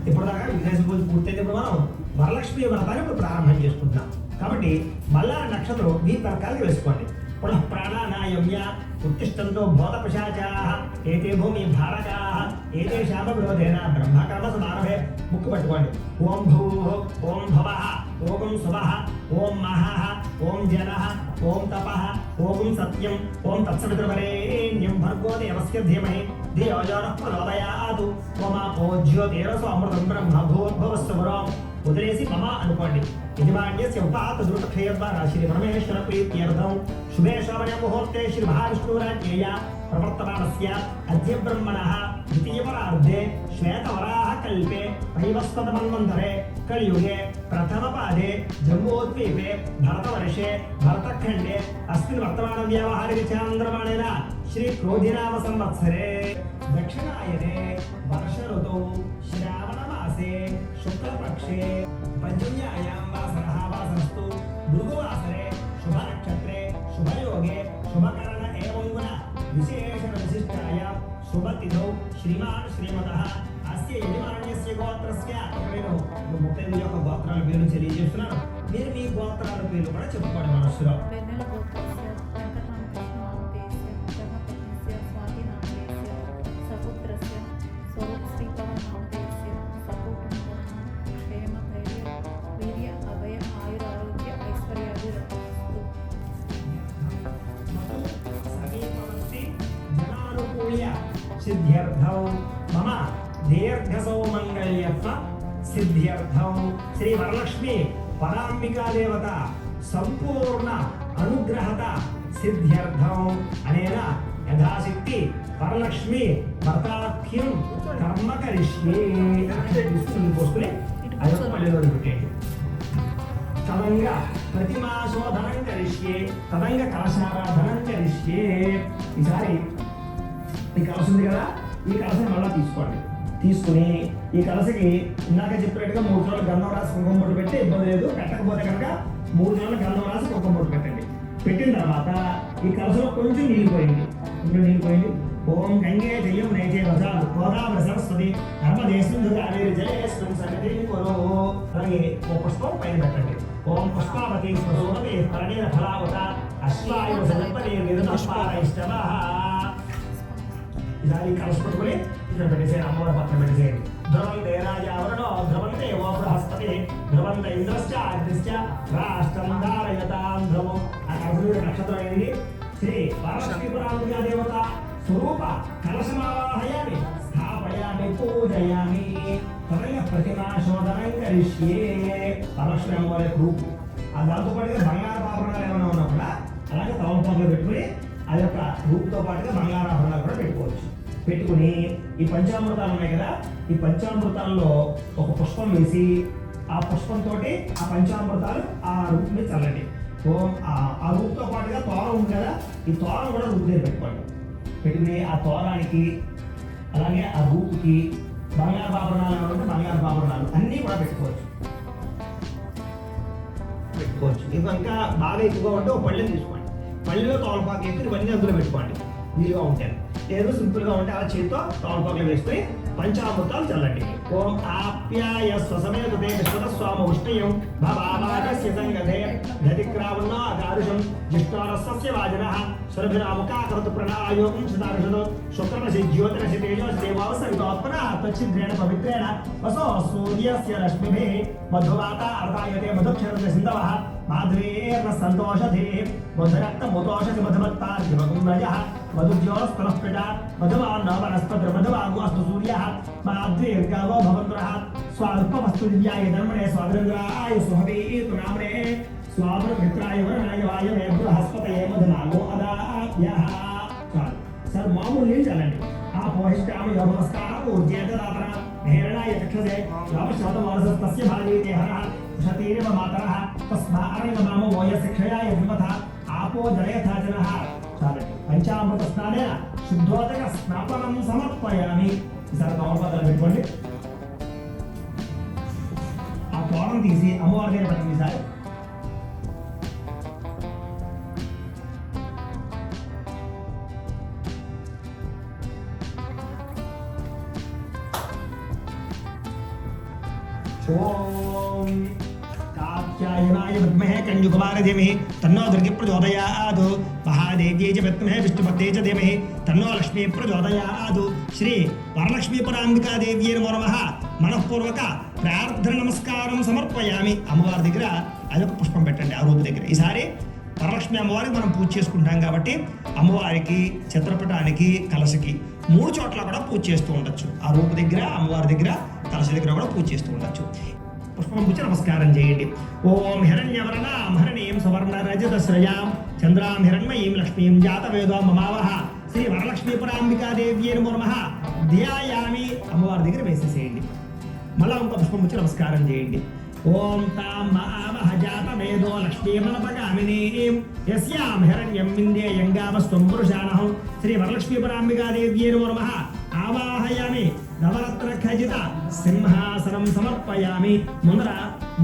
ఇప్పుడు దాకా విఘ్నేశ్వర పూజ పూర్తయితే ఇప్పుడు మనం వరలక్ష్మి వ్రతాన్ని ఇప్పుడు ప్రారంభం చేసుకుంటున్నాం. కాబట్టి మళ్ళా నక్షత్రం మీ తర్కాలు వేసుకోండి. పునః ప్రాణానాయమ్య ఉత్తిష్టంతో భూతపిశాచాః ఏతే భూమి భారకాః ఏతేషాం విరోధేన బ్రహ్మకర్మ సమారభే. ముక్కు పట్టుకోండి. ఓం భూః ఓం భవః ఓం సువః ఓం మహః ఓం జనః ఓం తపః ఓం సత్యం ఓం తత్సవితుర్వరేణ్యం భర్గో దేవస్య ధీమహి ధియో యో నః ప్రచోదయాత్. ఓమాపో జ్యోతిరసో అమృతం బ్రహ్మ భూర్భువస్సువరం. వదిలేసి మమ అనుకోండి. యజమాన్యస్య ఉపాత దుర్పక్షయద్వారా శ్రీ పరమేశ్వర ప్రీత్యర్థం శుభే శోభనే ముహూర్తే శ్రీ మహావిష్ణురాజ్ఞేయ ప్రవర్తమానస్య అద్య బ్రహ్మణః ద్వితీయపరార్ధే శ్వేతవరాహ కల్పే వైవస్వతమన్వంతరే కలియుగే ప్రథమపాదే జంబూద్వీపే భరతవర్షే భరతఖండే అస్మిన్ వర్తమాన వ్యావహారిక చాంద్రమాణేన శ్రీ క్రోధినామ సంవత్సరే దక్షిణాయనే వర్ష ఋతౌ శ్రావణ మాసే శుక్లపక్షే పంచమ్యాయాం వాసరః వాసరస్తు భృగువాసరే శుభ నక్షత్రే శుభయోగే శుభకరణ ఏవం గుణ విశేషణ విశిష్టాయాం శుభతిథౌ శ్రీమాన్ శ్రీమతః అస్య యజమాన్యస్య గోత్రస్య. నేను 32 యొక్క గోత్రాల పేర్లు తెలియజేస్తున్నాను. మీరు మీ గోత్రాల పేర్లు కూడా చెప్పుకోండి మనస్సులో. సిద్ధ్యర్థం మమ దీర్ఘసౌమంగళ్యత్వ సిద్ధ్యర్థం శ్రీ వరలక్ష్మి పరాంబికా దేవత సంపూర్ణ అనుగ్రహత సిద్ధ్యర్థం అనేన యథాశక్తి వరలక్ష్మి వ్రతాఖ్యం కర్మ కరిష్యే. పోసుకుని అదొక పల్లెలో పెట్టేయండి. తదంగా ప్రతిమాశోధనం కరిష్యే తదంగా కలశారాధనం కరిష్యే. ఈసారి ఈ కలశ ఉంది కదా, ఈ కలశని మళ్ళీ తీసుకోండి. తీసుకుని ఈ కలశకి ఇందాక చెప్పినట్టుగా 3 రోజులు గంధం రాసి కుంకుమ బొట్టు పెట్టి ఇబ్బంది లేదు. పెట్టకపోతే కనుక 3 రోజులు గంధం రాసి కుంకుమ బొట్టు పెట్టండి. పెట్టిన తర్వాత ఈ కలశలో కొంచెం నీళ్ళు పోయింది. ఓం గంగే జయం నైజే వజాలు గోదావరి సరస్వతి నర్మదే సింధు కావేరి జలేస్మిన్ సన్నిధి కురు. అలాగే ఓ పుష్పం పైన పెట్టండి. ఓం పుష్పావతి స్వరూపతే పరణీర ఫలావత అశ్వాయు సల్పనే నిరునష్పారైష్టవః. ఇదాని కలశ పట్టుకుని ఇక్కడ పెట్టేసేయండి. అమ్మవారి పక్కన పెట్టేసేయండి. ధ్రువంతే రాజావరణో ధ్రువంతే ఓ బృహస్పతి ధ్రువంత ఇంద్రశ్చ అగ్నిశ్చ రాష్ట్రం ధారయతాం ధ్రువం. ఆ కలశ నక్షత్రం ఏంటి? శ్రీ వరలక్ష్మీ పరాంబికా దేవత స్వరూప కలశమావాహయామి స్థాపయామి పూజయామి. తదైన ప్రతిమాశోధనం కరిష్యే. వరలక్ష్మి అమ్మవారి రూపు దాంతో పాటుగా బంగారు ఆభరణాలు ఏమైనా ఉన్నా కూడా అలాగే తమలపాకులో పెట్టుకుని ఆ యొక్క రూపుతో పాటుగా బంగారు ఆభరణాలు కూడా పెట్టుకోవచ్చు. పెట్టుకుని ఈ పంచామృతాలు ఉన్నాయి కదా, ఈ పంచామృతాల్లో ఒక పుష్పం వేసి ఆ పుష్పంతో ఆ పంచామృతాలు ఆ రూపు మీద చల్లండి. ఆ రూపుతో పాటుగా తోరం ఉంది కదా, ఈ తోరం కూడా రూపు దగ్గర పెట్టుకోండి. పెట్టుకుని ఆ తోరానికి అలాగే ఆ రూపుకి బంగారు ఆభరణాలు ఏమంటే బంగారు ఆభరణాలు అన్నీ కూడా పెట్టుకోవచ్చు. ఇంకా బాగా ఎక్కువగా ఉంటే ఒక పళ్ళెం తీసుకోండి. పళ్ళెలో తోలపాకు వేసుకుని ఇవన్నీ అందులో పెట్టుకోండి. వీలుగా ఉంటాయి. లేదు సింపుల్గా ఉంటే అలా చేతితో తోలపాకులు వేసుకుని పంచామృతాలు చల్లండి. ఓం ఆప్యాయ స్వసమేతుతే విశ్వతస్వామ ఉష్ణయం భవామాగస్య సంగతే దతిక్రావణో అకారుషం జిష్టారస్య వాజనః సురభిరాముకాకరతు ప్రణాయోగం శతారుషదో శుక్రమసి జ్యోతిరసి తేజోసి దేవావసవితోత్పన త్వచ్చిద్రేణ పవిత్రేణ వసో సూర్యస్య రశ్మిభిః మధువాత అర్ధాయతే మధుక్షరస్య సింధవః మాధురేర్న సంతోషధే మధురక్తముతోషసి మధుమత్తార్జవగుమ్రజః మధుజ్యోస్తనఃపిట మధుమాన్నో వనస్పతిర్మధుమాగో అస్తు సూర్యః మాద్వేర్గావో భవంతురః స్వాల్పమస్తు దివ్యాయ ధర్మణే స్వాతంద్రాయ సుహవీతు నామ్నే స్వాభృమిత్రాయ వరుణాయ వాయవే బృహస్పతయే మధునాగో అదాభ్యః. చాలు సార్ మామూలు నీళ్ళు చల్లండి. ఆ పోహిష్టామ యోగమస్కారం ఊర్జేతదాతన హేరణాయ చక్షసే యోగశాతమానసస్తస్య భాగీతే హరః ఉషతీరివ మాతరః తస్మారణ్య మామో వోయస్య క్షయాయ విమథ ఆపో జలయథాచనః. చాలండి. పంచామృత స్నానేన శుద్ధోదక స్నాపనం సమర్పయామి. ఈసారి తోమపదాలు పెట్టుకోండి. ఆ తోరం తీసి అమ్మవారి దగ్గర పెట్టండి. ఈసారి ఓం కాత్యాయనాయ విద్మహే కన్యకుమార ధీమహి తన్నో దుర్గి ప్రచోదయాత్ మహాదేవ్యై చ విద్మహే విష్ణుపత్యై చ ధీమహి తన్నో లక్ష్మీ ప్రచోదయాత్ శ్రీ వరలక్ష్మీ పరాంబికా దేవ్యై నమో నమః మనఃపూర్వక ప్రార్థన నమస్కారం సమర్పయామి. అమ్మవారి దగ్గర అదొక పుష్పం పెట్టండి ఆ రూపు దగ్గర. ఈసారి వరలక్ష్మి అమ్మవారికి మనం పూజ చేసుకుంటాం కాబట్టి అమ్మవారికి, చిత్రపటానికి, కలశకి 3 చోట్ల కూడా పూజ చేస్తూ ఉండొచ్చు. ఆ రూపు దగ్గర, అమ్మవారి దగ్గర, కలశ దగ్గర కూడా పూజ చేస్తూ ఉండొచ్చు. పుష్పం పూజ నమస్కారం చేయండి. ఓం హిరణ్యవర్ణాం హరణీం సువర్ణ రజత శ్రయాం చంద్రాం హిరణ్మయీం లక్ష్మీం జాతవేదో మమావహ శ్రీ వరలక్ష్మీ పరాంబికా దేవ్యై నమో నమః ధ్యాయామి. అమ్మవారి దగ్గర వేసేసేయండి. మళ్ళా ఇంకో పుష్పం పూజ నమస్కారం చేయండి. ఓం తాం మహావహ జాతవేదో లక్ష్మీమనపగామినీం యస్యాం హిరణ్యం విందేయంగామస్త్వం పురుషాణహం శ్రీ వరలక్ష్మీ పరాంబికా దేవ్యై నమో నమః ఆవాహయామి. నవరత్న ఖజిత సింహాసనం సమర్పయామి. ముందర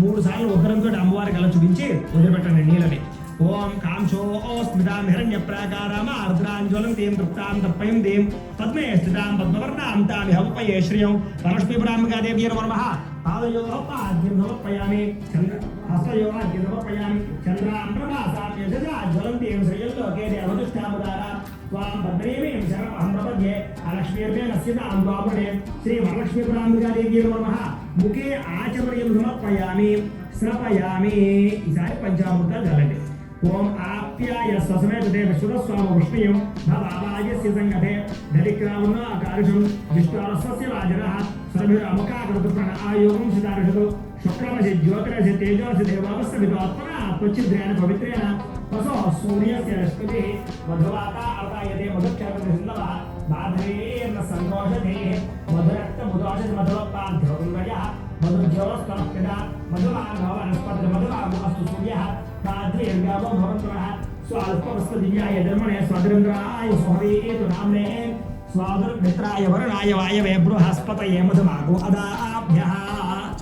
3 సార్లు ఉగ్రంతో అమ్మవారికి అలా చూపించి వదిలిపెట్టండి నీళ్ళని. ఓం కాంక్షో స్మితాం హిరణ్య ప్రాకారామ ఆర్ద్రాంజ్వలం తీం తృప్తాం తప్పయం తీం పద్మే స్థితాం పద్మవర్ణాం తామి హవపయే శ్రియం వరలక్ష్మీ పరాంబికా దేవ్యై నమో నమః పాదయోః పాద్యం సమర్పయామి. హస్తయోః అర్ఘ్యం సమర్పయామి. చంద్రాం ప్రభాసాం యశసా జ్వలంతీం శ్రియల్లోకే దేవదుష్టాముదారా త్వాం పద్మనేమీం శరణమహం ప్రపద్యే అలక్ష్మీర్మే నస్యతాం ద్వాపడే శ్రీ వరలక్ష్మీ పరాంబికా దేవ్యై నమో నమః ముఖే ఆచమర్యం సమర్పయామి. స్నపయామి. ఈసారి పంచామృతాలు చల్లండి. ఓం ఆప్యాయ స్వసమేత దేవ శుభస్వామ విష్ణుయం భవాయస్య సంగతే దరిక్రావున్న ఆకారుషం విష్ణురస్య వాజనః సర్వముఖాకృత ప్రణాయోగం సితారుషతో శుక్రమసి జ్యోతిరసి తేజోసి దేవావస్య విద్వాత్మన ఆత్మచిద్రేణ పవిత్రేణ వసో సూర్యస్య రశ్మిభిః మధువాత అవతాయతే మధుక్షేత్ర సింధవః బాధేర్న సంతోషధే మధురక్త ముదోష మధురపాధ్యోగయః మధుజ్యోస్తనః మధుమానవ వనస్పతి మధుమానస్తు సూర్యః రాత్రిర్గావో భవంతునః స్వాల్పవస్పదివ్యాయ ధర్మణే స్వద్రింద్రాయ స్వహరీతు నామ్నే స్వాదుర్మిత్రాయ వరుణాయ వాయవే బృహస్పతయే మధుమాగో అదాభ్యః.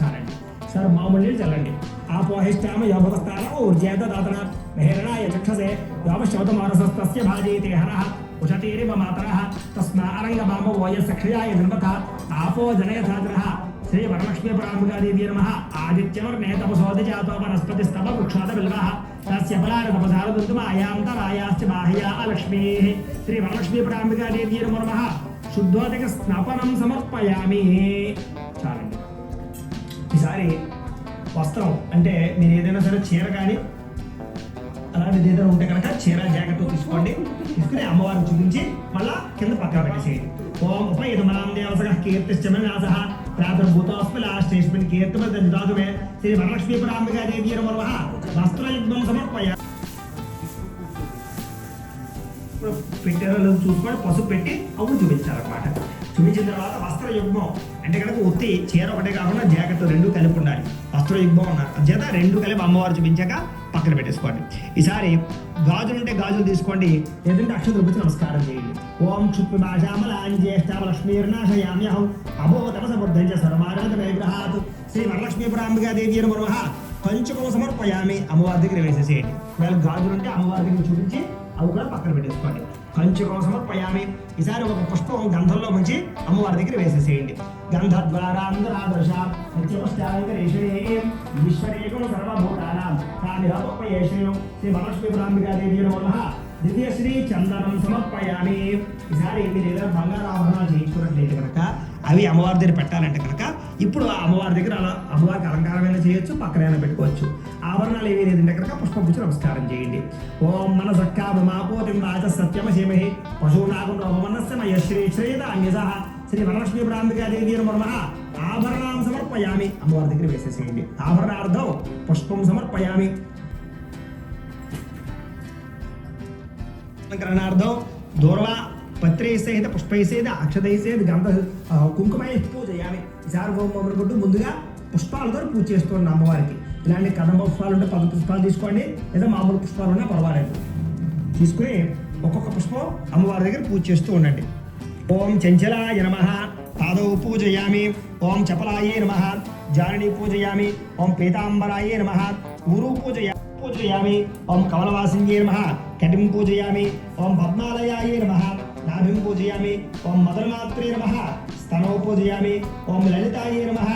చాలండి సార్. మామూలు నీళ్ళు చల్లండి. ఆపోహిష్టామ యోభవస్థాన ఊర్జేత దాతన మెహరణాయ చక్షసే యోమశౌతమానసస్తస్య భాజీతే హరః ఉషతీరివ మాతరః తస్మా అరంగమామ వోయస్య క్షయాయ ధన్వత ఆపో జనయథాద్రః శ్రీ వరలక్ష్మీ పరాంబికా దేవ్యై నమః ఆదిత్యవర్ణే తపసోది జాతో వనస్పతిస్తవ వృక్షాద బిల్వః తస్య ఫలాన తపసారదుంతుమాయాంతరాయాశ్చ బాహ్యా లక్ష్మీః శ్రీ వరలక్ష్మీ పరాంబికా దేవ్యై నమో నమః శుద్ధోదక స్నాపనం సమర్పయామి. చాలండి. ఈసారి వస్త్రం అంటే మీరు ఏదైనా సరే చీర కానీ అలాంటిది ఏదైనా ఉంటే కనుక చీర జాకెట్ తీసుకోండి. తీసుకుని అమ్మవారిని చూపించి మళ్ళా కింద పక్కన పెట్టేసేయండి. ఓం ఉపయుధమాం దేవసగః కీర్తిశ్చమనాసః ప్రాతర్భూతోస్మి లాస్టేస్మిన్ కీర్తిమద్దాతుమే శ్రీ వరలక్ష్మీ పరాంబికా దేవ్యై నమో నమః వస్త్రయుగ్మం సమర్పయామి. ఇప్పుడు పెట్టారో చూసుకొని పసుపు పెట్టి అప్పుడు చూపించాలన్నమాట. చూపించిన తర్వాత వస్త్రయుగ్మం అంటే కనుక ఒత్తి చీర ఒకటే కాకుండా జాకెట్ 2 కలిపి ఉండాలి. వస్త్రయుగ్మం అన్నారు. చేత 2 కలిపి అమ్మవారు చూపించాక పక్కన పెట్టేసుకోండి. ఈసారి గాజులు ఉంటే గాజులు తీసుకోండి. లేదంటే అక్షతలు గురించి నమస్కారం చేయండి. ఓం క్షుప్పి భాషామలాంజ్యేష్టామ లక్ష్మీర్నాశయామ్యహం అభోతమసమృద్ధంచ సర్వారాధ విగ్రహాత్ శ్రీ వరలక్ష్మీ పరాంబికా దేవ్యై నమో నమః కంచుకం సమర్పయామి. అమ్మవారి దగ్గర వేసేసేయండి. ఒకవేళ గాజులు ఉంటే అమ్మవారి దగ్గర చూపించి అవి కూడా పక్కన పెట్టేసుకోండి. కంచుకం సమర్పయామి. ఈసారి ఒక పుష్పం గంధంలో ముంచి అమ్మవారి దగ్గర వేసేసేయండి. గంధద్వారాంధ్రాదర్శ నిత్యపశ్చారేశ్వరీం ఈశ్వరేకం సర్వభూతానాం తామిహోపయేశ్వరీం శ్రీ వరలక్ష్మీ పరాంబికా దేవ్యై నమో నమః దివ్యశ్రీ చందనం సమర్పయామి. ఈసారి మీరు ఏదైనా బంగారు ఆభరణాలు చేయించుకున్నట్లయితే కనుక అవి అమ్మవారి దగ్గర పెట్టాలంటే కనుక ఇప్పుడు ఆ అమ్మవారి దగ్గర అలా అమ్మవారికి అలంకారమైనా చేయొచ్చు, పక్కనైనా పెట్టుకోవచ్చు. ఆభరణాలు ఏమీ లేదంటే కనుక పుష్పం పూజ నమస్కారం చేయండి. ఓం మనసక్కామాపోతిం వాచ సత్యమసేమహి పశూనాగం రోమన్నస్య మయశ్రీ శ్రేయద అన్యసః శ్రీ వరలక్ష్మీ పరాంబికా దేవ్యై నమో నమః ఆభరణాం సమర్పయామి. అమ్మవారి దగ్గర వేసేసేయండి. ఆభరణార్థం పుష్పం సమర్పయామి. గ్రహణార్థం దూర్వా పత్రై సహిత పుష్పై సహిత అక్షతై సహిత గంధ కుంకుమై పూజయామి. ఈసారి కొట్టు ముందుగా పుష్పాలతో పూజ చేస్తుంది అమ్మవారికి. ఇలాంటి కదంబ పుష్పాలు ఉంటే 10 పుష్పాలు తీసుకోండి, లేదా మామూలు పుష్పాలు ఉన్నా పర్వాలేదు. తీసుకుని ఒక్కొక్క పుష్పం అమ్మవారి దగ్గర పూజ చేస్తూ ఉండండి. ఓం చంచలాయ నమః పాదౌ పూజయామి. ఓం చపలాయే నమః జారణి పూజయామి. ఓం పీతాంబరాయే నమః ఊరు పూజయామి. ఓం కమలవాసిన్యే నమః కటిం పూజయామి. ఓం పద్మాలయాయే నమః నాభిం పూజయామి. ఓం మదనమాత్రే నమః స్తనౌ పూజయామి. ఓం లలితాయే నమః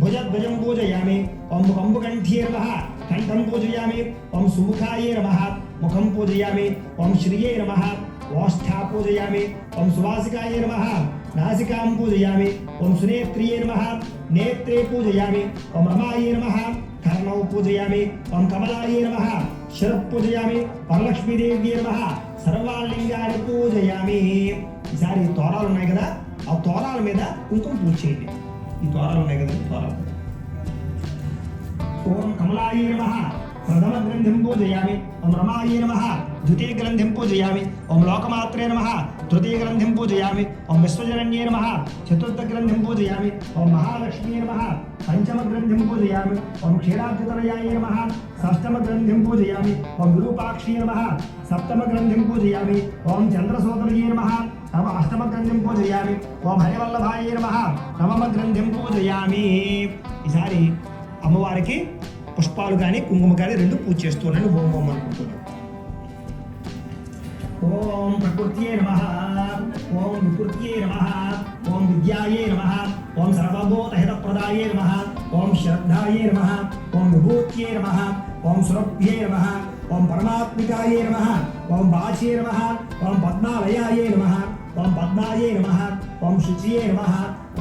భుజద్వయం పూజయామి. పూజయామి. ఓం కంబుకంఠ్యే నమః కంఠం పూజయామి. ఓం సుముఖాయ నమః ముఖం పూజయామి. ఓం శ్రియే నమః ఓష్ఠా పూజయామి. ఓం సువాసికాయ నమః నాసికాం పూజయామి. ఓం సునేత్రియే నమః నేత్రే పూజయామి. ఓం రమాయ నమః కర్ణౌ పూజయామి. ఓం కమలాయ నమః శిరః పూజయామి. వరలక్ష్మీదేవ్యే నమః సర్వాలింగాన్ని పూజయామి. ఈసారి తోరాలు ఉన్నాయి కదా, ఆ తోరాల మీద కుంకుమ పూజ చేయండి. ఈ తోరాలు ఉన్నాయి కదా, తోరాలు. ఓం కమలాయ నమః ప్రథమ గ్రంథిం పూజయామి. ఓం రమాయ నమః ద్వితీయ గ్రంథిం పూజయామి. ఓం లోకమాత్రే నమః తృతీయ గ్రంథిం పూజయామి. ఓం విశ్వజనన్యే నమః చతుర్థ గ్రంథిం పూజయామి. ఓం మహాలక్ష్మీ నమః పంచమ గ్రంథిం పూజయామి. ఓం క్షీరాబ్ధితనయాయ నమః షష్టమ గ్రంథిం పూజయామి. ఓం విరూపాక్షీ నమః సప్తమ గ్రంథిం పూజయామి. ఓం చంద్రసోదరయే నమః అష్టమ గ్రంథిం పూజయామి. ఓం హరివల్లభాయ నమః నవమ గ్రంథిం పూజయామి. ఈసారి అమ్మవారికి పుష్పాలు కానీ కుంకుమ కానీ రెండు పూజ చేస్తున్నాను. ఓం ఓం అనుకుంటున్నాను. ఓం ప్రకృత్యే నమః ఓం వికృత్యే నమః ఓం విద్యాయే నమః ఓం సర్వభూతహితప్రదాయే నమః ఓం శ్రద్ధాయే నమః ఓం విభూత్యే నమః ఓం సురభ్యే నమః ఓం పరమాత్మికాయే నమః ఓం వాచ్యే నమః ఓం పద్మాలయాయే నమః ఓం పద్మాయే నమః ఓం శుచ్యే నమః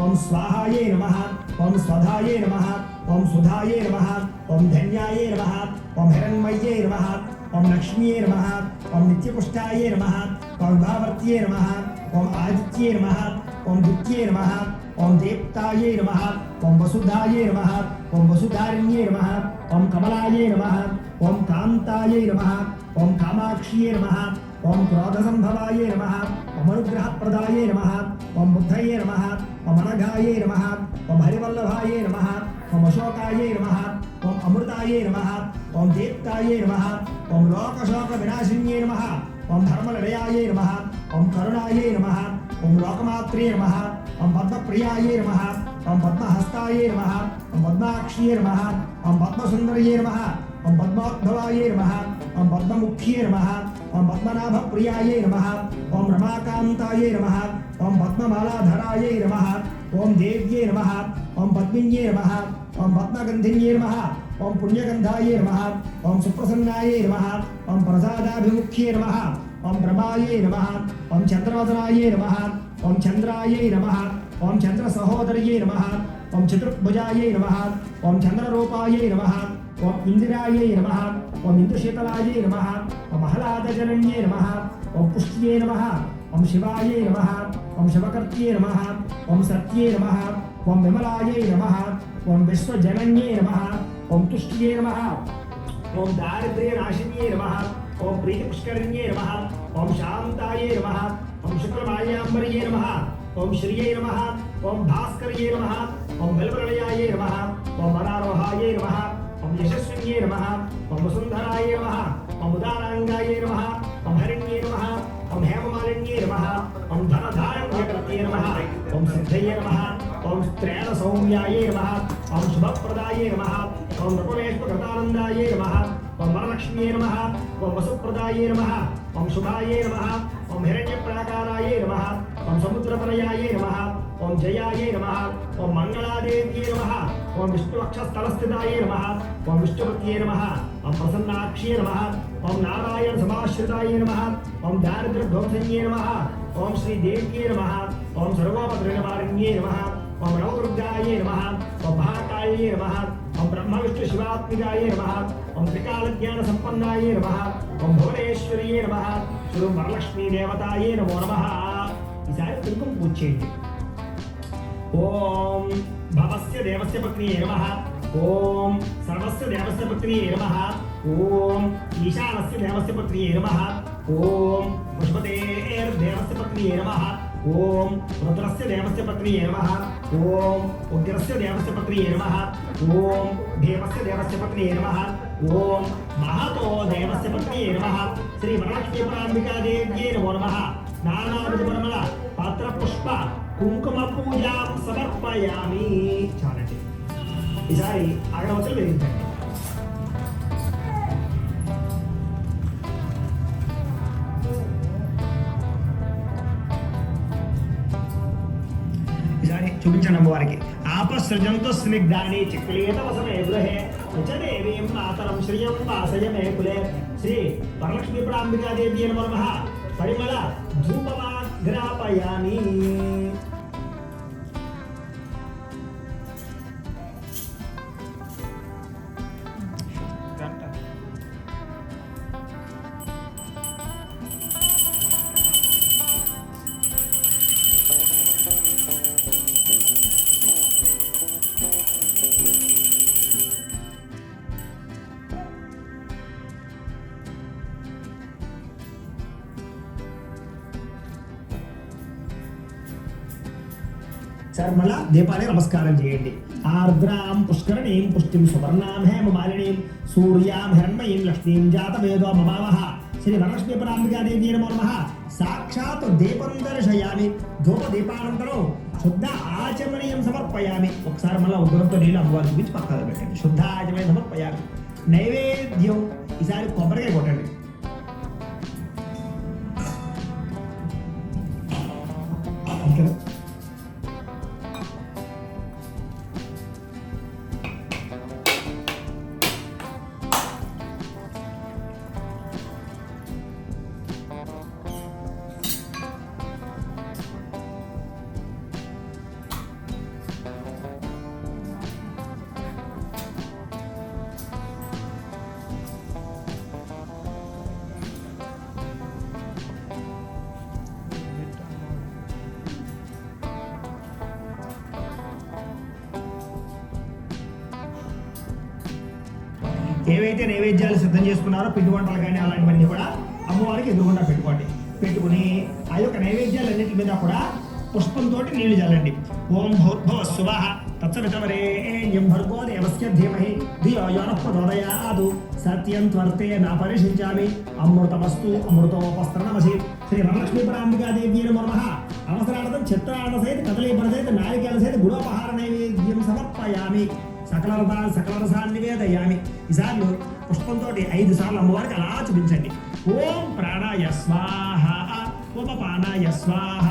ఓం స్వాహాయే నమః ఓం స్వధాయే నమః ఓం సుధాయే నమః ఓం ధన్యాయే నమః ఓం హిరణ్మయ్యే నమః ఓం లక్ష్మీయే నమః ఓం నిత్యపుష్టాయే నమః ఓం విభావర్త్యే నమః ఓం ఆదిత్యే నమః ఓం దిత్యే నమః ఓం దేప్తాయే నమః ఓం వసుధాయే నమః ఓం వసుధారిణ్యే నమః ఓం కమలాయే నమః ఓం కాంతాయే నమః ఓం కామాక్ష్యే నమః ఓం క్రోధసంభవాయే నమః ఓం అనుగ్రహప్రదాయే నమః ఓం బుద్ధయే నమః ఓం అనఘాయే నమః ఓం హరివల్లభాయే నమః ఓం అశోకాయే నమః ఓం అమృతాయే నమః ఓం దీప్తాయే నమః ఓం లోకశోక వినాశిన్యే నమః ఓం ధర్మనిలయాయే నమః ఓం కరుణాయే నమః ఓం లోకమాత్రే నమః ఓం పద్మప్రియాయే నమః ఓం పద్మహస్తాయే నమః ఓం పద్మాక్ష్యే నమః ఓం పద్మసుందరయే నమః ఓం పద్మోద్భవాయే నమః ఓం పద్మముఖ్యే నమః ఓం పద్మనాభప్రియాయే నమః ఓం రమాకాంతాయే నమః ఓం పద్మమాలాధరాయే నమః ఓం దేవ్యే నమః ఓం పద్మిన్యే నమః ఓం పద్మగంధిన్యే నమః ఓం పుణ్యగంధాయే నమః ఓం సుప్రసన్నాయే నమః ఓం ప్రసాదాభిముఖ్యే నమః ఓం ప్రభాయే నమః ఓం చంద్రవదనాయే నమః ఓం చంద్రాయే నమః ఓం చంద్ర సహోదర్యే నమః ఓం చతుర్భుజాయే నమః ఓం చంద్రరూపాయే నమః ఓం ఇందిరాయే నమః ఓం ఇంద్రశీతలాయే నమః ఓం ఆహ్లాదజనన్యే నమః ఓం పుష్ట్యే నమః ఓం శివాయే నమః ఓం శివకర్త్యే నమః ఓం సత్యే నమః ఓం విమలాయే నమః ఓం విశ్వజనన్యే నమః ఓం తుష్ట్యే నమః ఓం దారిద్ర్యనాశిన్యే నమః ఓం ప్రీతిపుష్కరిణ్యే నమః ఓం శాంతాయే నమః ఓం శుక్రమాల్యాంబర్యే నమః ఓం శ్రియే నమః ఓం భాస్కర్యే నమః ఓం బల్వలయాయే నమః ఓం వరారోహాయే నమః ఓం యశస్విన్యే నమః ఓం వసుంధరాయే నమః ఓం ఉదారాంగాయే నమః ఓం హరిణ్యే నమః ఓం హేమమాలిన్యే నమః ఓం ధనధారణ్యకర్త్యే నమః ఓం సిద్ధయే నమః ఓం త్రేణ సౌమ్యాయే నమః ఓం శుభప్రదాయే నమః ఓం నృపవేశ్వకృతానందాయే నమః ఓం వరలక్ష్మ్యే నమః ఓం వసుప్రదాయే నమః ఓం శుభాయే నమః ఓం హిరణ్యప్రాకారాయే నమః ఓం సముద్రపరయాయే నమః ఓం జయాయే నమః ఓం మంగళాదేవ్యే నమః ఓం విష్ణువక్షస్థలస్థితాయే నమః ఓం విష్ణుపత్యే నమః ఓం ప్రసన్నాక్ష్యే నమః ఓం నారాయణ సమాశ్రితాయే నమః ఓం దారిద్ర్యధ్వంసన్యే నమః ఓం శ్రీదేవ్యే నమః ఓం సర్వోపద్రవనివారిణ్యే నమః ఓం నవదుర్గాయే నమః ఓం మహాకాళ్యే నమః ఓం బ్రహ్మ విష్ణు శివాత్మికాయే నమః ఓం త్రికాలజ్ఞాన సంపన్నాయే నమః ఓం భువనేశ్వర్యే నమః శ్రీ వరలక్ష్మీ దేవతాయే నమో నమః. ఈసారి కుంకుమ పూజ చేయండి. ఓం భవస్య దేవస్య పత్నియే నమః ఓం సర్వస్య దేవస్య పత్నియే నమః ఓం ఈశానస్య దేవస్య పత్నియే నమః ఓం పుష్పతేర్దేవస్య పత్నియే నమః ఓం రుద్రస్య దేవస్య పత్నియే నమః ఓం ఉగ్రస్య దేవస్య పత్నియే నమః ఓం దేవస్య దేవస్య పత్నియే నమః ఓం మహతో దేవస్య పత్నియే నమః శ్రీ వరలక్ష్మీ పరాంబికా దేవ్యే నమో నమః. నానావిధ పరిమళ పాత్ర పుష్ప కుంకుమ పూజాం సమర్పయామి. చాలండి. ఈసారి అగరవత్తులు వెలిగించండి. ఈసారి చూపించండి అమ్మవారికి. आपसृजन्तु स्निग्धानि चिक्लीतवसमे गृहे च देवीं मातरं श्रियं वासय मे कुले श्री वरलक्ष्मी प्राम्बिका देवी नमः परिमल धूपमाग्रापयामि మళ్ళా దీపాన్ని నమస్కారం చేయండి. ఆర్ద్రాం పుష్కరణీం పుష్టిం సువర్ణాం హేమమాలినీం సూర్యాం హిరణ్మయీం లక్ష్మీం జాతవేదో మమావహ శ్రీ వరలక్ష్మీ పరాంబికా దేవీ నమో నమః. సాక్షాత్ దీపం దర్శయామి. ధూప దీపానంతరం శుద్ధ ఆచమనీయం సమర్పయామి. ఒకసారి మళ్ళీ ఉగ్రంతో నీళ్ళు అమ్మవారి చూపించి పక్కన పెట్టండి. శుద్ధ ఆచమనీయం సమర్పయామి. నైవేద్యం ఈసారి కొబ్బరికాయ కొట్టండి. ఏవైతే నైవేద్యాలు సిద్ధం చేసుకున్నారో పిండి వంటలు కానీ అలాంటివన్నీ కూడా అమ్మవారికి ఎదురుగుండా పెట్టుకోండి. పెట్టుకుని ఆ యొక్క నైవేద్యాలన్నింటి మీద కూడా పుష్పంతో నీళ్లు చల్లండి. ఓం భూర్భువ స్సువః తత్సవితవరేణ్యం భర్గో దేవస్య ధీమహి ధియో యో నః ప్రచోదయాత్ సత్యం త్వర్తే నా పరిశించామి అమృతమస్తు అమృతోపస్త్రనమసి. శ్రీ వరలక్ష్మీ పరాంబికా దేవీ నమో నమః. అవసరార్థం చిత్రాన్న సహిత కదలీపన సహిత నారికేల సహిత గుడోపహార నైవేద్యం సమర్పయామి. సకల రసాన్ని నివేదయామి. ఈసార్లు పుష్పంతో 5 సార్లు అమ్మవారికి అలా చూపించండి. ఓం ప్రాణాయ స్వాహ, ఓం అపానాయ స్వాహ,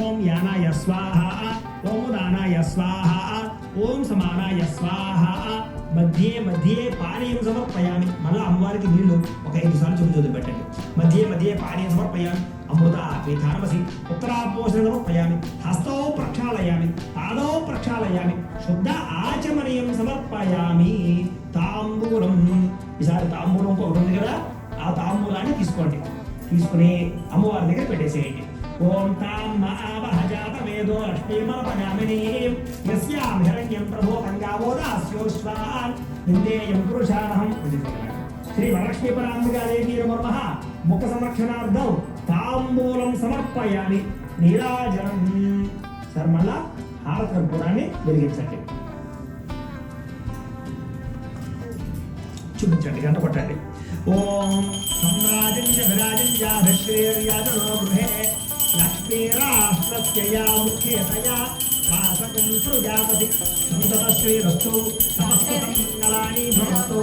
ఓం యానాయ స్వాహ, ఓం ఉదానాయ స్వాహ, ఓం సమానాయ స్వాహ. మధ్యే మధ్యే పానీయం సమర్పయామి. మళ్ళీ అమ్మవారికి నీళ్లు ఒక 5 సార్లు చూపించు పెట్టండి. మధ్యే పానీయం సమర్పయామి. అమృత పీఠానమసి ఉత్తరాపోషణ సమర్పయామి. హస్తౌ ప్రక్షాళయామి, పాదౌ ప్రక్షాళయామి. శుద్ధ ఆచమనీయం సమర్పయామి. తాంబూలం ఈసారి తాంబూలం ఒకటి ఉంది కదా, ఆ తాంబూలాన్ని తీసుకోండి. తీసుకుని అమ్మవారి దగ్గర పెట్టేసేయండి. ఓం తాం మహావహజాత వేదో లక్ష్మీమర్పయామినీం యస్యాం హిరణ్యం ప్రభోతంగావోదాస్యోశ్వాన్ నిందేయం పురుషానహం. శ్రీ వరలక్ష్మీ పరాంబికా దేవీ నమో నమః. ముఖ సంరక్షణార్థం తాంబూలం సమర్పయామి. నీరాజనం. సార్ మళ్ళా హారతి కర్పూరాన్ని వెలిగించండి. చూపించండి, గంట కొట్టండి. ఓం సమ్రాజంజ విరాజంజాధశ్రీర్యాజనో గృహే లక్ష్మీరాష్ట్రస్యయా ముఖ్యేతయా వాసకం సృజాపతి సంతత శ్రీరస్తు సమస్త మంగళాని భవంతు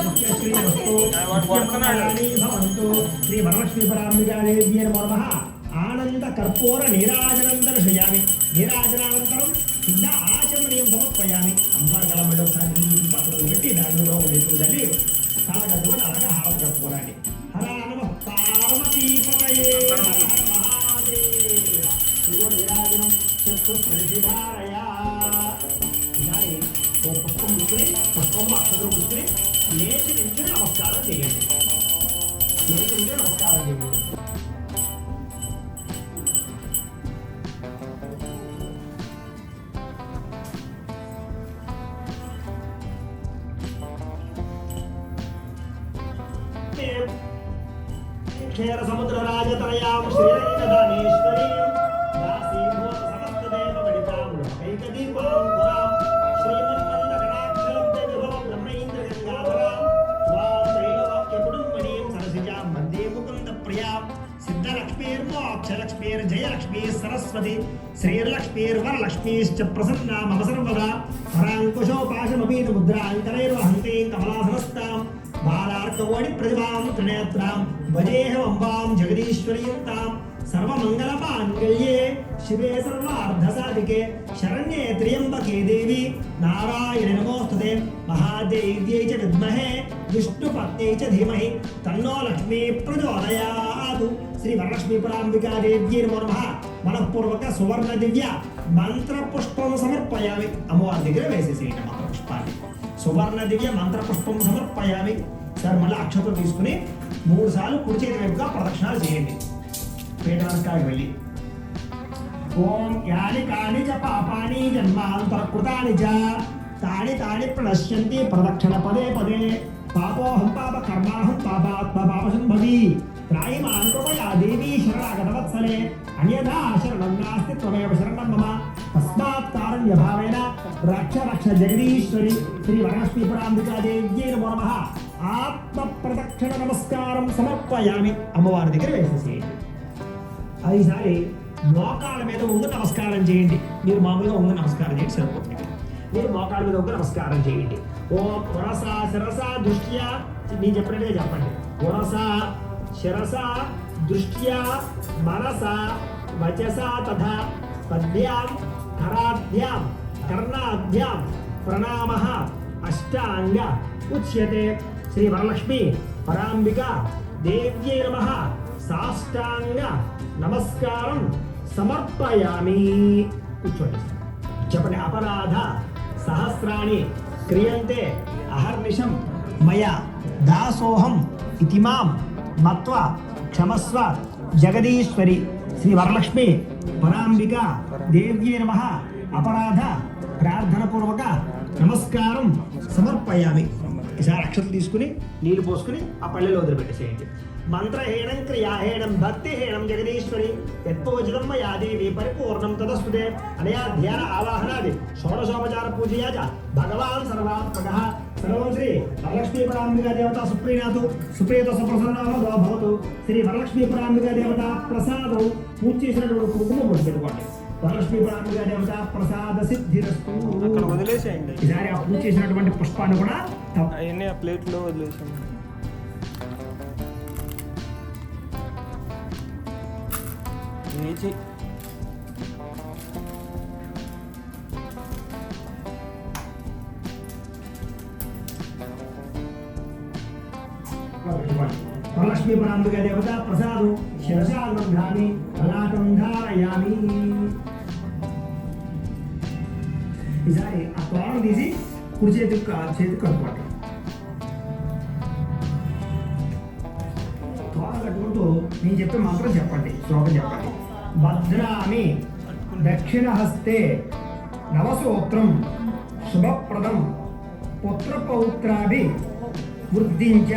ముఖ్యశ్రీరస్తు మంగళాని భవంతు. శ్రీ వరలక్ష్మీ పరాంబికా దేవీ నమో నమః. ఆనంద కర్పూర నీరాజనం దర్శయామి. నీరాజనానంతరం శుద్ధ ఆచమనీయం సమర్పయామి. అమ్మవారి గలమడి ఒకసారి నీళ్ళు పాత్రలు పెట్టి దానిలో ఉండే సాలగద్దు అలాగే హారతి కర్పూరాన్ని. హర నమః పార్వతీపతయే నీరాజనం చతుర్దశిధారయా. ఇలాగే ఓ పుష్పం ముట్టుకుని పుష్పంలో అక్షరం ముట్టుకుని లేచి నుంచి నమస్కారం చేయండి. లేచి నుంచి నమస్కారం చేయండి. క్షేర సముద్ర రాజతనయాం శ్రీరంగదానేశ్వరీం దాసీభూత సమస్త దేవ మణితాం లోకైకదీపాం పురాం శ్రీమన్మంద గణాక్షరంతే విభవం బ్రహ్మేంద్ర గంగాధరాం స్వాం త్రైలోక్య కుటుంబనీం సరసిజాం వందే ముకుంద ప్రియాం. సిద్ధలక్ష్మీర్మోక్షలక్ష్మీర్జయలక్ష్మీ సరస్వతి శ్రీర్లక్ష్మీర్వరలక్ష్మీశ్చ ప్రసన్నా మమ సర్వదా. హరాంకుశోపాశమపీత ముద్రాంకరైర్వహంతీం కమలాసనస్తాం బాలార్కవోడి ప్రతిభాం త్రినేత్రాం భజేహమంబాం జగదీశ్వరీం తాం. సర్వమంగళమాంగళ్యే శివే సర్వార్ధసాధికే శరణ్యే త్ర్యంబకే దేవి నారాయణ నమోస్తుతే మహాదేవ్యై చ విద్మహే విష్ణుపత్న్యై చ ధీమహి తన్నో లక్ష్మీ ప్రచోదయాత్. శ్రీ వరలక్ష్మీ పరాంబికా దేవ్యై నమో నమః. మనఃపూర్వక సువర్ణ దివ్య మంత్ర పుష్పం సమర్పయామి. అమ్మవారి దగ్గర వేసేసేయండి మంత్ర పుష్పాన్ని. సువర్ణ దివ్య మంత్ర పుష్పం సమర్పయామి. సార్ మళ్ళీ అక్షతలు తీసుకుని 3 సార్లు కుడి చేతి వైపుగా ప్రదక్షిణాలు చేయండి. పేట నమస్కారానికి వెళ్ళి ఓం యాని కాని చ పాపాని జన్మాంతరకృతాని చ తాని తాని ప్రణశ్యంతి ప్రదక్షిణ పదే పదే పాపోహం పాప కర్మాహం పాపాత్మ పాపసంభవి త్రాయిమాం కృపయా దేవీ శరణాగతవత్సలే అన్యథా శరణం నాస్తి త్వమేవ శరణం మమ తస్మాత్ కారుణ్యభావేన రక్ష రక్ష జగదీశ్వరి శ్రీ వరలక్ష్మీ పరాంబికా దేవ్యై నమో నమః. ఆత్మ ప్రదక్షిణ నమస్కారం సమర్పయామి. అమ్మవారి దగ్గర వేసేసేయండి. ఈసారి మోకాళ్ళ మీద ఉంగి నమస్కారం చేయండి. మీరు మామూలుగా ఉంగి నమస్కారం చేయండి సరిపోతుంది. మీరు మోకాళ్ళ మీద ఉంగి నమస్కారం చేయండి. ఓం వరస శిరస దృష్ట్యా నేను చెప్పినట్టుగా చెప్పండి. వరస శిరస దృష్ట్యా మనస వచస తథా పద్భ్యాం కరాభ్యాం కర్ణాభ్యాం ప్రణామః అష్టాంగ ఉచ్యతే. శ్రీ వరలక్ష్మి పరాంబిక దేవ్యై నమః. సాష్టాంగ నమస్కారం సమర్పయామి. కూర్చోండి. చెప్పండి. అపరాధ సహస్రాణి క్రియంతే అహర్నిశం మయా దాసోహం ఇతి మాం మత్వా క్షమస్వ జగదీశ్వరి శ్రీ వరలక్ష్మి పరాంబిక దేవ్యై నమః. అపరాధ ప్రార్థనపూర్వక నమస్కారం సమర్పయామి. ఈసారి అక్షతలు తీసుకుని నీళ్లు పోసుకుని ఆ పల్లెలో వదిలిపెట్టేసేయండి. మంత్రహీనం క్రియాహీనం భక్తిహీనం జగదీశ్వరి యత్పూజితం మయా దేవి పరిపూర్ణం తదస్తుతే. అనయా ధ్యాన ఆవాహనాది షోడశోపచార పూజయా చ భగవాన్ సర్వాత్మకః. సర్వం శ్రీ వరలక్ష్మీ పరాంబికా దేవత సుప్రీణాతు సుప్రీత సుప్రసన్నో భవతు. శ్రీ వరలక్ష్మీ పరాంబికా దేవత ప్రసాదం పూజ చేసినటువంటి కుంకుమ ముడి పెట్టుకోండి. వరలక్ష్మీ పరాంబికా దేవత ప్రసాద సిద్ధిరస్తు. అక్కడ వదిలేసేయండి. ఈసారి ఆ పూజ చేసినటువంటి పుష్పాన్ని కూడా అవన్నీ ఆ ప్లేట్లో వదిలేసాము. వేచి వరలక్ష్మీ పరాంబికా దేవత ప్రసాదం శిరసాగ్రహామి అలాకం ధారయామి. ఈసారి ఆ తోరణం తీసి కుడి చేతికి కట్టుకోండి. తోరణం కట్టుకుంటూ నేను చెప్పే మంత్రం చెప్పండి, శ్లోకం చెప్పండి. భద్రామి దక్షిణహస్తే నవసూత్రం శుభప్రదం పుత్రపౌత్రాభి వృద్ధించ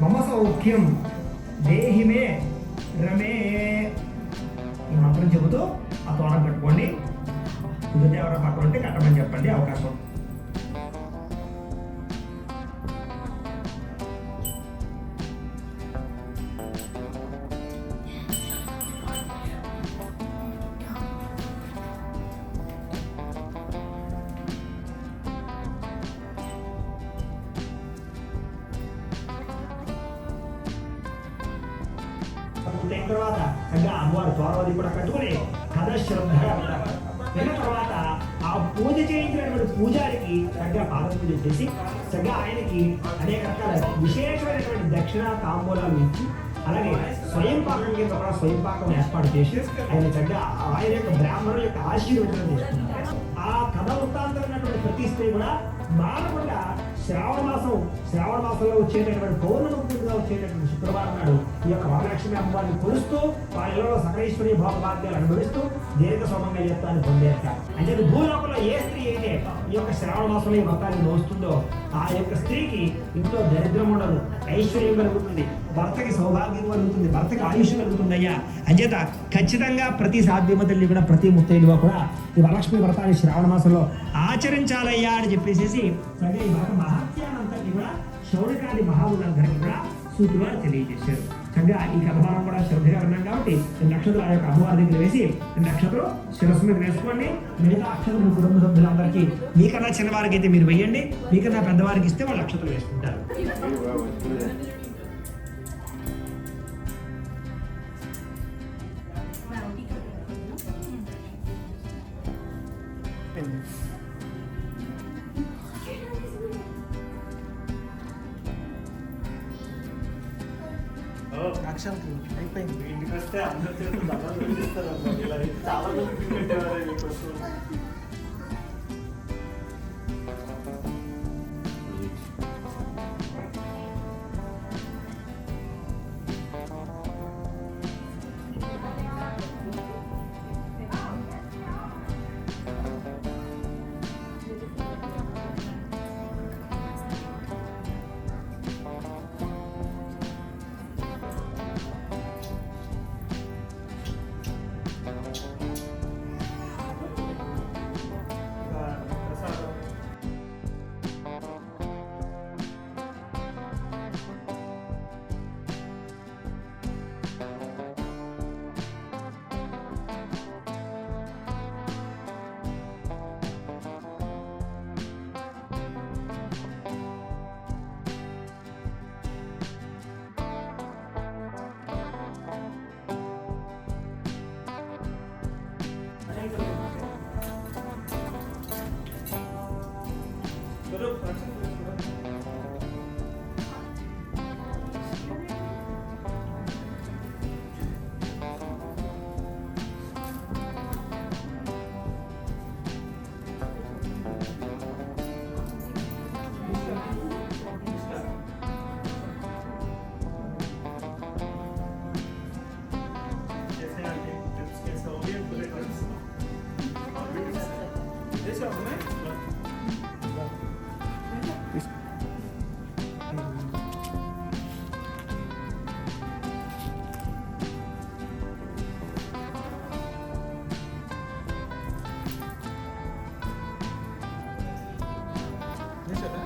మమ సౌఖ్యం దేహి మే రమే. ఈ మంత్రం చెబుతూ ఆ తోరణం కట్టుకోండి. కుదిరితే ఎవరో పక్కన ఉంటే కట్టమని చెప్పండి. అవకాశం తర్వాత చక్కగా అమ్మవారి తోరవది కూడా కట్టుకుని కథ శ్రద్ధగా విన్న తర్వాత ఆ పూజ చేయించినటువంటి పూజారికి చక్కగా పాద పూజ చేసి చక్కగా ఆయనకి అనేక రకాల విశేషమైనటువంటి దక్షిణ తాంబూలాలు ఇచ్చి అలాగే స్వయం పాకం కింద కూడా స్వయం పాకం ఏర్పాటు చేసి ఆయన చక్కగా ఆయన యొక్క బ్రాహ్మణుల యొక్క ఆశీర్వచనం చేసుకున్నారు. ఆ కథ వృత్తాంతమైనటువంటి ప్రతి స్త్రీ కూడా మానకుండా శ్రావణ మాసంలో వచ్చేటటువంటి పౌర్ణమిగా వచ్చేటటువంటి శుక్రవారం నాడు ఈ యొక్క వరలక్ష్మి అమ్మవారిని కొలుస్తూ వాళ్ళలో సకలేశ్వరి భోగభాగ్యాలు అనుభవిస్తూ దీర్ఘ సౌమంగళ్యత్వాన్ని పొందేట. అంటే భూలోకంలో ఏ స్త్రీ అయితే ఈ యొక్క శ్రావణ మాసంలో ఈ వ్రతాన్ని మోస్తుందో ఆ యొక్క స్త్రీకి ఇంట్లో దరిద్రం ఉండదు, ఐశ్వర్యం కలుగుతుంది, భర్తకి సౌభాగ్యం కలుగుతుంది, భర్తకి ఆయుష్ కలుగుతుందయ్యా. అంచేత ఖచ్చితంగా ప్రతి సాధ్యమ తల్లి కూడా ప్రతి ముత్తైదుగా కూడా ఈ వరలక్ష్మి వ్రతాన్ని శ్రావణ మాసంలో ఆచరించాలయ్యా అని చెప్పేసి సరే ఈ వ్రత మహాత్యానంతని కూడా శౌనకాది మహావులందరికీ కూడా సూతులు తెలియజేశారు. చక్కగా ఈ కథమానం కూడా శ్రద్ధగా ఉన్నాం కాబట్టి నక్షత్రం ఆ యొక్క అమ్మవారి దగ్గర వేసి నక్షత్రం శిరస్సు మీద వేసుకోండి. మిగతా అక్షరం కుటుంబ సభ్యులందరికీ మీకన్నా చిన్నవారికి అయితే మీరు వేయండి, మీకన్నా పెద్దవారికి ఇస్తే వాళ్ళు నక్షత్రం వేసుకుంటారు. యాక్షన్ అయిపోయింది. ఇంటికి వస్తే అందరూ చేతులు దండాలు పెట్టిస్తారు అమ్మా. ఇలా అయితే చాలా మంది పెట్టేవారు మీకు వస్తూ. ప్రసాదం. స్వరూప్, యాక్షన్ స్వరూప్. कैसे आगे टिप्स कैसे हो गए पूरे टिप्स जैसे हमने చేశారా?